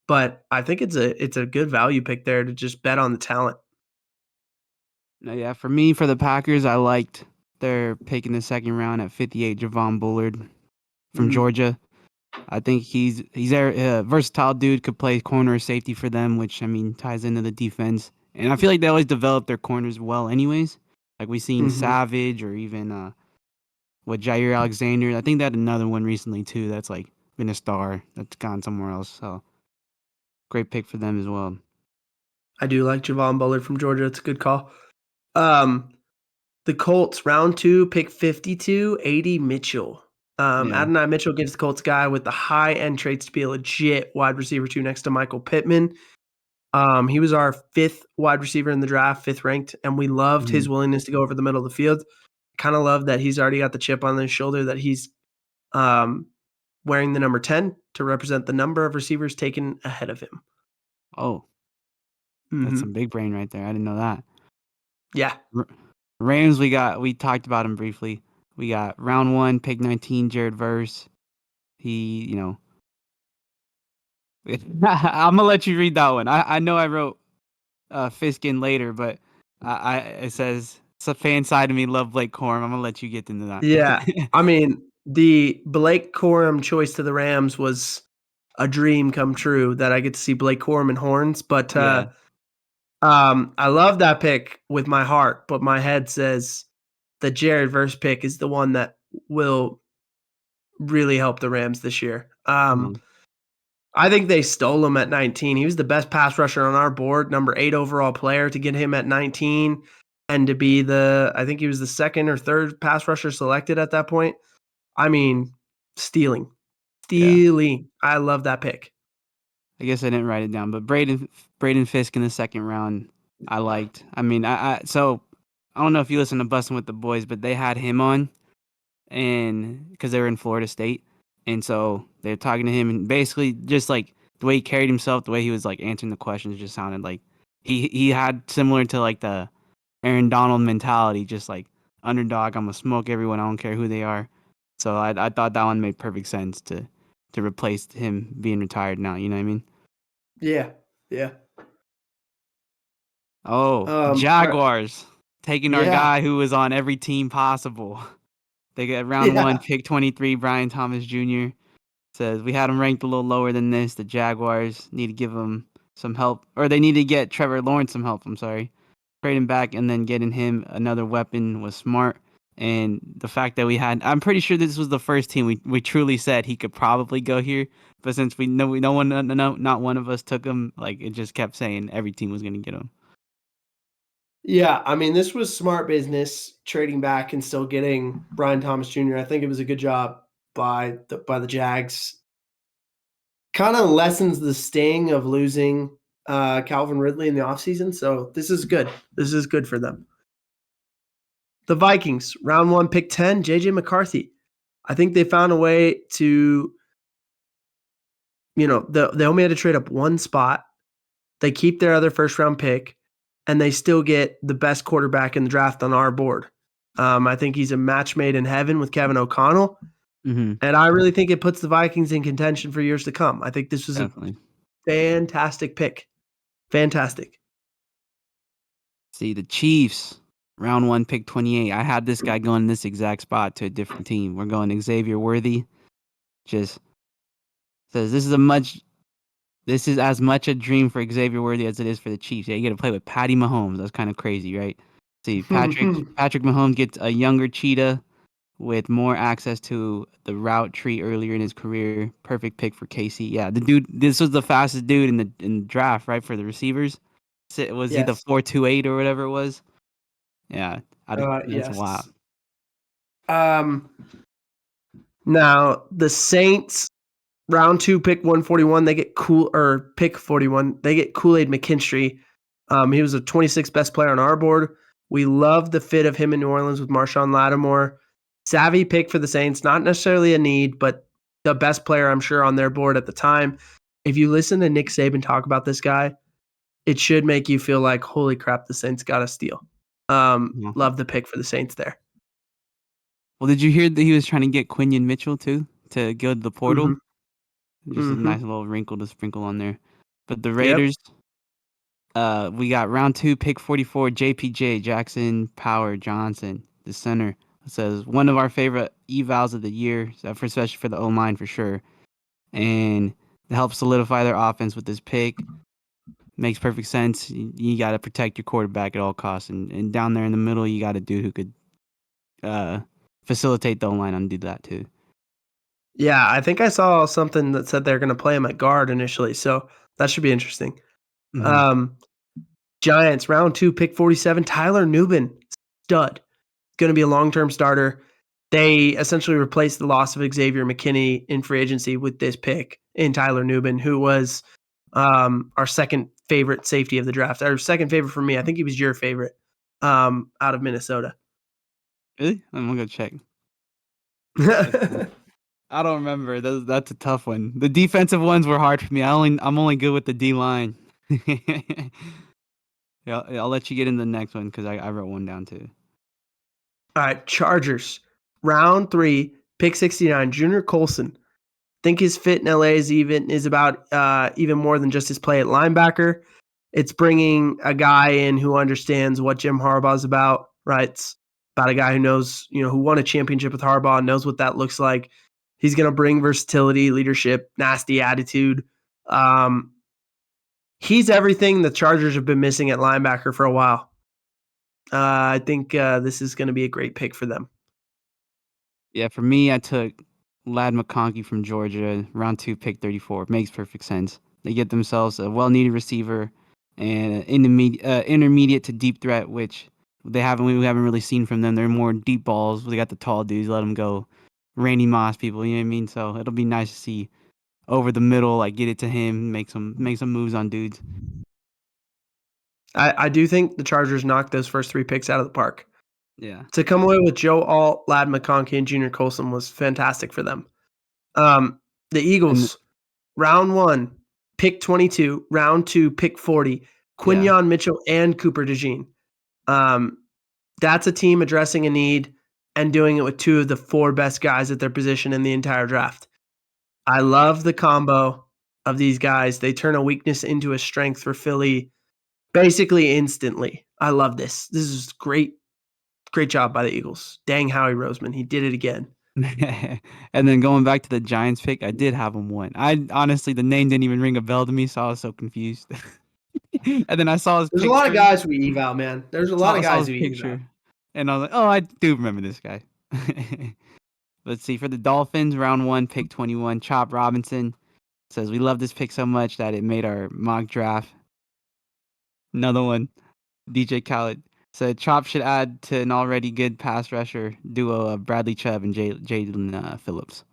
But I think it's a good value pick there to just bet on the talent. Yeah, for me, for the Packers, I liked their pick in the 2nd round at 58, Javon Bullard from Georgia. I think he's a versatile dude, could play corner or safety for them, which, ties into the defense. And I feel like they always develop their corners well anyways. Like we've seen Savage or even Jair Alexander. I think they had another one recently too that's been a star that's gone somewhere else. So great pick for them as well. I do like Javon Bullard from Georgia. It's a good call. The Colts, round 2, pick 52, A.D. Mitchell. Adonai Mitchell gives the Colts guy with the high-end traits to be a legit wide receiver 2 next to Michael Pittman. He was our 5th wide receiver in the draft, 5th ranked, and we loved his willingness to go over the middle of the field. Kind of love that he's already got the chip on his shoulder that he's wearing the number 10 to represent the number of receivers taken ahead of him. Oh, that's some big brain right there. I didn't know that. Yeah. Rams, we talked about him briefly. We got round 1, pick 19, Jared Verse. He, I'm gonna let you read that one. I know I wrote Fisk in later, but it says it's a fan side of me love Blake Corum. I'm gonna let you get into that. Yeah. I mean, the Blake Corum choice to the Rams was a dream come true that I get to see Blake Corum in horns, but I love that pick with my heart, but my head says the Jared Verse pick is the one that will really help the Rams this year. I think they stole him at 19. He was the best pass rusher on our board, number 8 overall player. To get him at 19 and to be I think he was the 2nd or 3rd pass rusher selected at that point. I mean, stealing. Yeah. I love that pick. I guess I didn't write it down, but Braden Fisk in the 2nd round, I liked. I mean, so I don't know if you listen to Bustin' with the Boys, but they had him on, and because they were in Florida State, and so they're talking to him, and basically just like the way he carried himself, the way he was like answering the questions, just sounded like he had similar to like the Aaron Donald mentality, just like underdog. I'm gonna smoke everyone. I don't care who they are. So I thought that one made perfect sense to replace him being retired now. You know what I mean? Yeah. Yeah. Oh, Jaguars taking our Yeah. guy who was on every team possible. They get round 1, pick 23, Brian Thomas Jr. Says we had him ranked a little lower than this. The Jaguars need to give him some help, or they need to get Trevor Lawrence some help. I'm sorry. Trading back and then getting him another weapon was smart. And the fact that I'm pretty sure this was the first team we truly said he could probably go here. But since not one of us took him, like it just kept saying every team was going to get him. Yeah, I mean, this was smart business trading back and still getting Brian Thomas Jr. I think it was a good job by the Jags. Kind of lessens the sting of losing Calvin Ridley in the offseason. So this is good. This is good for them. The Vikings, round 1, pick 10, JJ McCarthy. I think they found a way to, they only had to trade up one spot. They keep their other first round pick, and they still get the best quarterback in the draft on our board. I think he's a match made in heaven with Kevin O'Connell. Mm-hmm. And I really think it puts the Vikings in contention for years to come. I think this was Definitely a fantastic pick. Fantastic. See, the Chiefs, round 1, pick 28. I had this guy going in this exact spot to a different team. We're going Xavier Worthy. Just says this is as much a dream for Xavier Worthy as it is for the Chiefs. Yeah, you get to play with Patty Mahomes. That's kind of crazy, right? See, Patrick Mahomes gets a younger cheetah with more access to the route tree earlier in his career. Perfect pick for KC. Yeah, the dude. This was the fastest dude in the draft, right, for the receivers. Was he the 4.28 or whatever it was? Yeah, that's wild. Now the Saints, round 2, pick 141. They get pick 41. They get Kool-Aid McKinstry. He was the 26th best player on our board. We love the fit of him in New Orleans with Marshawn Lattimore. Savvy pick for the Saints, not necessarily a need, but the best player I'm sure on their board at the time. If you listen to Nick Saban talk about this guy, it should make you feel like, holy crap, the Saints got a steal. Love the pick for the Saints there. Well, did you hear that he was trying to get Quinion Mitchell too to go to the portal? Mm-hmm. Just a nice little wrinkle to sprinkle on there. But the Raiders, we got round 2, pick 44, JPJ, Jackson Power Johnson, the center. It says one of our favorite evals of the year, especially for the O-line for sure. And to help solidify their offense with this pick, makes perfect sense. You got to protect your quarterback at all costs. And down there in the middle, you got a dude who could facilitate the O-line and do that too. Yeah, I think I saw something that said they're going to play him at guard initially, so that should be interesting. Mm-hmm. Giants, round 2, pick 47, Tyler Nubin, stud. Going to be a long-term starter. They essentially replaced the loss of Xavier McKinney in free agency with this pick in Tyler Nubin, who was our second favorite safety of the draft, or second favorite for me. I think he was your favorite out of Minnesota. Really? I'm gonna go check. I I don't remember. That's a tough one. The defensive ones were hard for me. I'm only good with the D line. Yeah, I'll let you get in the next one because I wrote one down too. All right, Chargers, round 3, pick 69, Junior Colson. Think his fit in LA is about even more than just his play at linebacker. It's bringing a guy in who understands what Jim Harbaugh's about, right? It's about a guy who knows, who won a championship with Harbaugh, knows what that looks like. He's going to bring versatility, leadership, nasty attitude. He's everything the Chargers have been missing at linebacker for a while. I think this is going to be a great pick for them. Yeah, for me, I took Ladd McConkey from Georgia, round 2, pick 34. Makes perfect sense. They get themselves a well-needed receiver and an intermediate to deep threat, which we haven't really seen from them. They're more deep balls. They got the tall dudes, let them go. Randy Moss people, you know what I mean? So it'll be nice to see over the middle, like get it to him, make some moves on dudes. I do think the Chargers knocked those first 3 picks out of the park. Yeah. To come away with Joe Alt, Ladd McConkey, and Junior Colson was fantastic for them. The Eagles, round 1, pick 22, round 2, pick 40, Quinyon Mitchell and Cooper DeJean. That's a team addressing a need and doing it with 2 of the 4 best guys at their position in the entire draft. I love the combo of these guys. They turn a weakness into a strength for Philly basically instantly. I love this. This is great. Great job by the Eagles. Dang Howie Roseman. He did it again. And then going back to the Giants pick, I did have him one. I honestly, the name didn't even ring a bell to me, so I was so confused. And then I saw his There's picture. a lot of guys we eval, man. There's a lot of guys we picture, eval. and I was like, oh, I do remember this guy. Let's see. For the Dolphins, round 1, pick 21, Chop Robinson. Says, we love this pick so much that it made our mock draft. Another one, DJ Khaled. Said Chop should add to an already good pass rusher duo of Bradley Chubb and Jaden Phillips.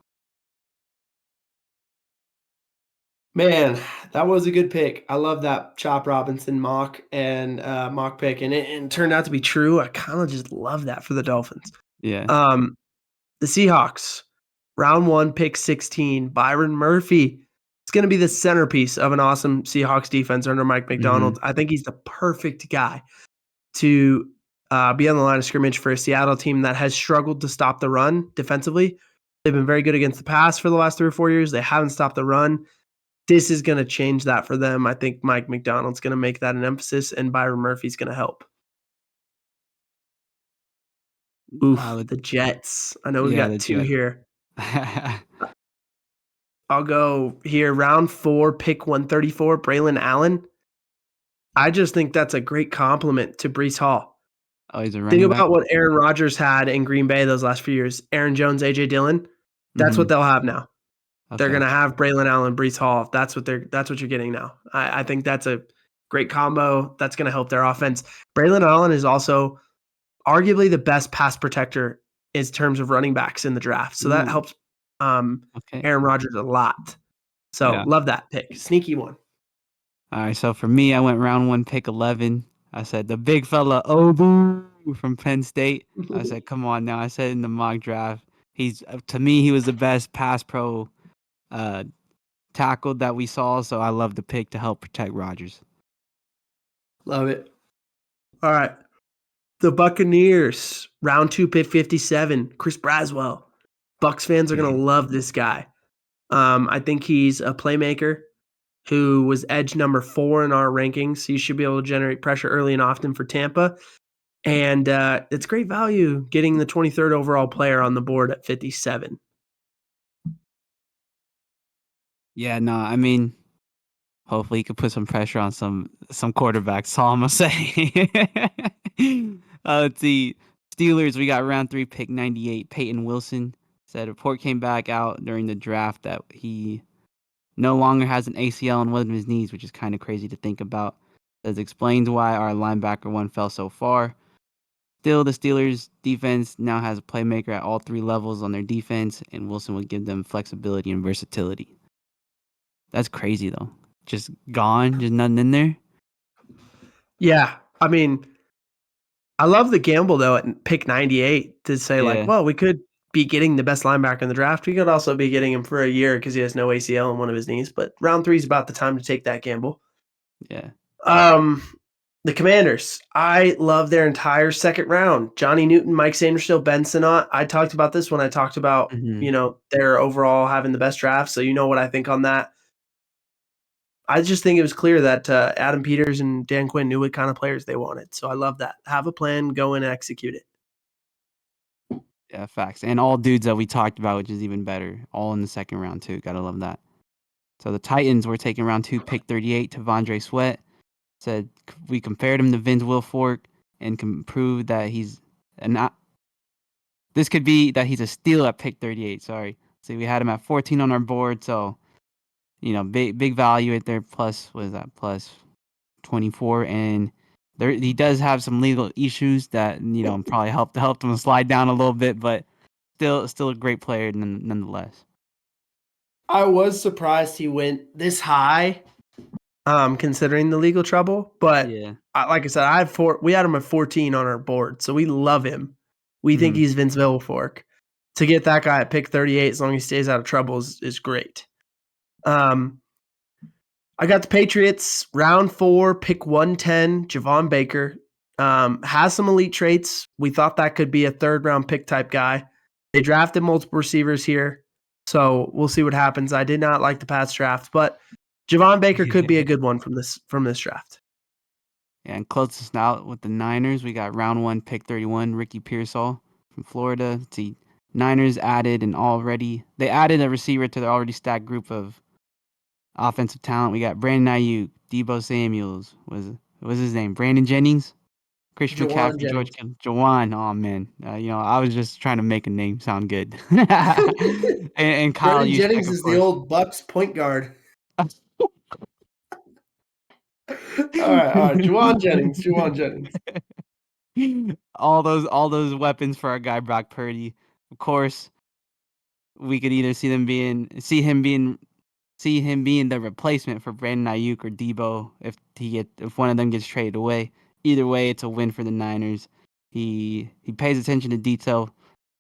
Man, that was a good pick. I love that Chop Robinson mock and mock pick, and it turned out to be true. I kind of just love that for the Dolphins. Yeah. The Seahawks, round 1, pick 16, Byron Murphy. It's going to be the centerpiece of an awesome Seahawks defense under Mike McDonald. I think he's the perfect guy to be on the line of scrimmage for a Seattle team that has struggled to stop the run defensively. They've been very good against the pass for the last 3 or 4 years. They haven't stopped the run. This is going to change that for them. I think Mike McDonald's going to make that an emphasis, and Byron Murphy's going to help. Oof, the Jets. I know we got 2 here. I'll go here. Round 4, pick 134, Braylon Allen. I just think that's a great compliment to Breece Hall. Oh, he's a running Think back? about what Aaron Rodgers had in Green Bay those last few years. Aaron Jones, A.J. Dillon. That's what they'll have now. Okay. They're going to have Braylon Allen, Breece Hall. That's what you're getting now. I think that's a great combo. That's going to help their offense. Braylon Allen is also arguably the best pass protector in terms of running backs in the draft. So that helps Aaron Rodgers a lot. So love that pick. Sneaky one. All right. So for me, I went round 1, pick 11. I said the big fella Obu from Penn State. I said, come on now. I said in the mock draft, to me, he was the best pass pro tackle that we saw. So I love the pick to help protect Rodgers. Love it. All right. The Buccaneers, round 2, pick 57, Chris Braswell. Bucs fans are going to love this guy. I think he's a playmaker who was edge number 4 in our rankings. He should be able to generate pressure early and often for Tampa. And it's great value getting the 23rd overall player on the board at 57. Yeah, no, I mean, hopefully he could put some pressure on some quarterbacks. That's all I'm going to say. Let's see. Steelers, we got round 3, pick 98, Peyton Wilson. Said a report came back out during the draft that he no longer has an ACL on one of his knees, which is kind of crazy to think about. That explains why our linebacker 1 fell so far. Still, the Steelers' defense now has a playmaker at all 3 levels on their defense, and Wilson would give them flexibility and versatility. That's crazy, though. Just gone, just nothing in there. Yeah, I mean, I love the gamble though at pick 98 to say like, Yeah, well, we could be getting the best linebacker in the draft. We could also be getting him for a year because he has no ACL in one of his knees. But round 3 is about the time to take that gamble. yeah. Um, the Commanders. I love their entire second round. Johnny Newton, Mike Sandersfield, Ben Sinnott. I talked about this when I talked about Mhm. their overall having the best draft. So you know what I think on that. I just think it was clear that Adam Peters and Dan Quinn knew what kind of players they wanted. So I love that. Have a plan, go and execute it. Yeah, facts. And all dudes that we talked about, which is even better. All in the second round too. Gotta love that. So the Titans were taking round 2, pick 38 to Vondre Sweat. Said we compared him to Vince Wilfork and can prove that he's not. This could be that he's a steal at pick 38. Sorry. See, we had him at 14 on our board, so big value right there. Plus, what is that? Plus 24, and he does have some legal issues that probably helped him slide down a little bit, but still a great player nonetheless. I was surprised he went this high, considering the legal trouble. But Yeah. like I said, we had him at 14 on our board, so we love him. We think Mhm. he's Vince Wilfork. To get that guy at pick 38, as long as he stays out of trouble, is great. I got the Patriots, round 4, pick 110, Javon Baker. Has some elite traits. We thought that could be a third-round pick type guy. They drafted multiple receivers here, so we'll see what happens. I did not like the Pats draft, but Javon Baker could be a good one from this draft. Yeah, and closest out with the Niners, we got round 1, pick 31, Ricky Pearsall from Florida. Let's see, Niners added they added a receiver to their already stacked group of offensive talent. We got Brandon Ayuk, Debo Samuels, was his name? Brandon Jennings, Christian Jawan McCaffrey, George Jennings. Jawan. Oh man, I was just trying to make a name sound good. and Kyle Brandon Juszczyk, Jennings of is the course. old Bucks point guard. All right. Jawan Jennings. all those weapons for our guy Brock Purdy. Of course, we could either see him being the replacement for Brandon Ayuk or Debo if one of them gets traded away. Either way, it's a win for the Niners. He pays attention to detail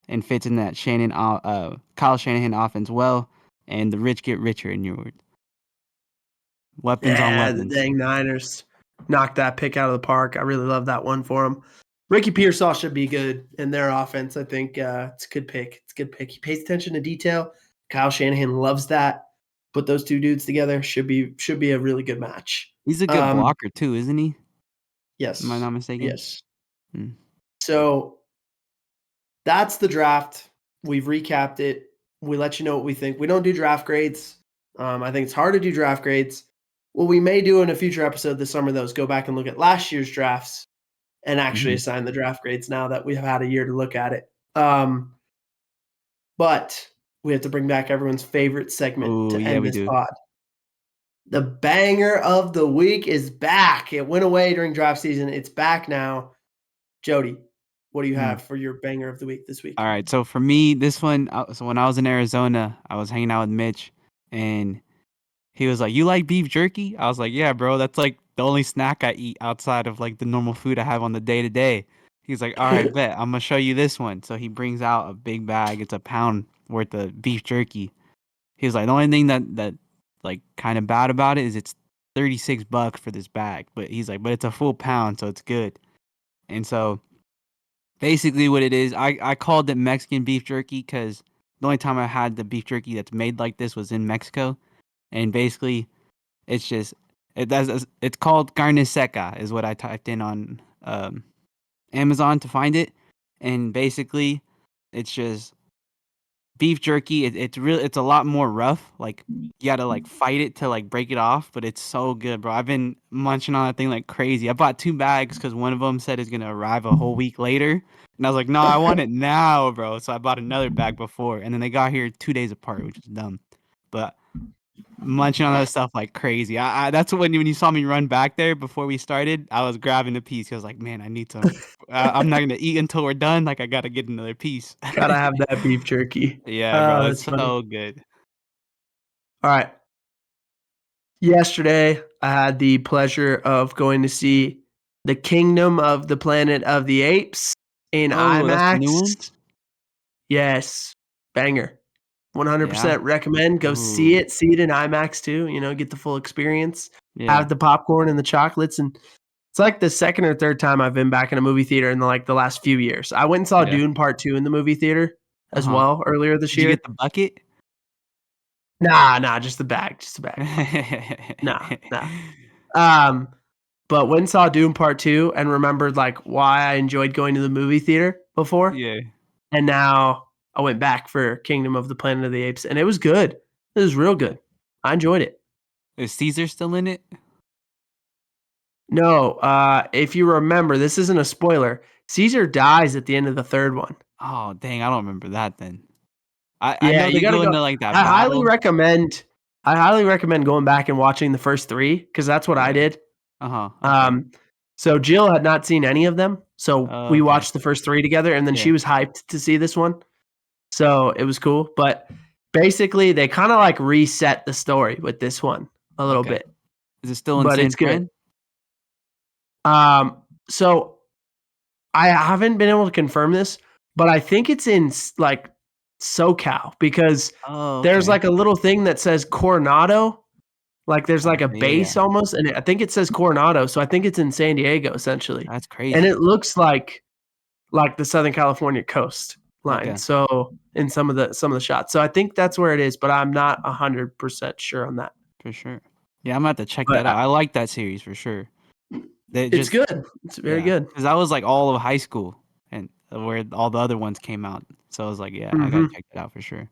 and fits in that Kyle Shanahan offense well, and the rich get richer in your words. Weapons on Yeah, the weapons. dang Niners knocked that pick out of the park. I really love that one for him. Ricky Pearsall should be good in their offense. I think it's a good pick. It's a good pick. He pays attention to detail. Kyle Shanahan loves that. Put those two dudes together should be a really good match. He's a good blocker too, isn't he? Am I Yes, not mistaken? yes. Hmm. So that's the draft. We've recapped it. We let you know what we think. We don't do draft grades. I think it's hard to do draft grades. What we may do in a future episode this summer, though, is go back and look at last year's drafts and actually Mhm. assign the draft grades now that we have had a year to look at it. But we have to bring back everyone's favorite segment Oh, to yeah, end we this do. pod. The banger of the week is back. It went away during draft season. It's back now. Jody, what do you Mm. have for your banger of the week this week? All right, so for me, this one, so when I was in Arizona, I was hanging out with Mitch, and he was like, "You like beef jerky?" I was like, "Yeah, bro. That's like the only snack I eat outside of like the normal food I have on the day to day." He's like, "All right, bet. I'm gonna show you this one." So he brings out a big bag. It's a pound worth of beef jerky. He was like, "The only thing that like kind of bad about it is it's $36 for this bag." But he's like, "But it's a full pound, so it's good." And so basically, what it is, I called it Mexican beef jerky because the only time I had the beef jerky that's made like this was in Mexico, and basically it's just it's called carne seca is what I typed in on Amazon to find it, and basically it's just beef jerky. It's a lot more rough. Like you gotta like fight it to like break it off, but it's so good, bro. I've been munching on that thing like crazy. I bought 2 bags because one of them said it's gonna arrive a whole week later, and I was like, no, I want it now, bro. So I bought another bag before, and then they got here 2 days apart, which is dumb, but munching on that stuff like crazy. That's when you saw me run back there before we started, I was grabbing a piece. I was like, man, I need some. I'm not gonna eat until we're done. Like I gotta get another piece. Gotta have that beef jerky. Yeah, bro, Oh, it's that's funny. so good. All right. Yesterday, I had the pleasure of going to see The Kingdom of the Planet of the Apes in Oh, that's the new one? IMAX. Yes, banger. Yeah. 100% recommend. Go see Ooh. it. See it in IMAX too. Get the full experience. Yeah. Have the popcorn and the chocolates, and it's like the second or third time I've been back in a movie theater in the last few years. I went and saw Yeah. Dune Part 2 in the movie theater as Uh-huh. well earlier this Did you year. get the bucket? Nah, just the bag, just the bag. Nah, nah. Um, but went and saw Dune Part 2 and remembered like why I enjoyed going to the movie theater before. Yeah. And now I went back for Kingdom of the Planet of the Apes, and it was good. It was real good. I enjoyed it. Is Caesar still in it? No, if you remember, this isn't a spoiler. Caesar dies at the end of the third one. Oh, dang, I don't remember that then. I Yeah, know you they gotta go go. into, like, I that highly battle. recommend. I highly recommend going back and watching the first three because that's what I Yeah. did. Uh-huh, okay. Um, so Jill had not seen any of them, so Oh, we okay. watched the first three together, and then Yeah. she was hyped to see this one. So it was cool. But basically, they kind of like reset the story with this one a little Okay. bit, Is it still in but San it's good. Fran? So I haven't been able to confirm this, but I think it's in like SoCal because Oh, there's okay. like a little thing that says Coronado. Like there's like a Okay, yeah. base almost, and I think it says Coronado, so I think it's in San Diego essentially, That's and it crazy. looks like the Southern California coast line. Okay, So in some of the shots, so I think that's where it is, but I'm not 100% sure on that. for sure. Yeah, Imma have to check But that out. I like that series for sure. They it's just good. It's very yeah, good. because that was, like, all of high school and where all the other ones came out. So I was like, "Yeah, I gotta hmm check that out for sure."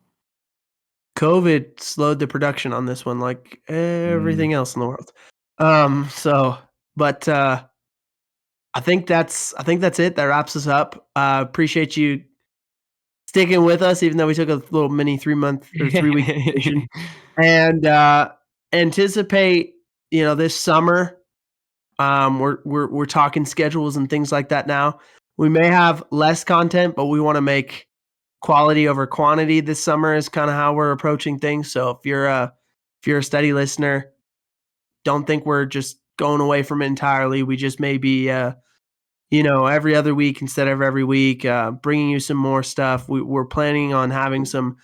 COVID slowed the production on this one, like Mm. everything else in the world. So, but I think that's it. That wraps us up. Appreciate you sticking with us, even though we took a little mini 3-month or 3-week vacation. And anticipate, this summer. We're talking schedules and things like that now. We may have less content, but we want to make quality over quantity this summer is kind of how we're approaching things. So if you're a steady listener, don't think we're just going away from it entirely. We just may be every other week instead of every week, bringing you some more stuff. We're planning on having some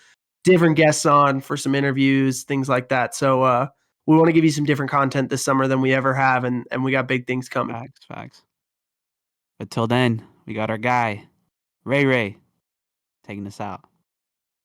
different guests on for some interviews, things like that. So we want to give you some different content this summer than we ever have, and we got big things coming. Facts, facts. But till then, we got our guy, Ray Ray, taking us out.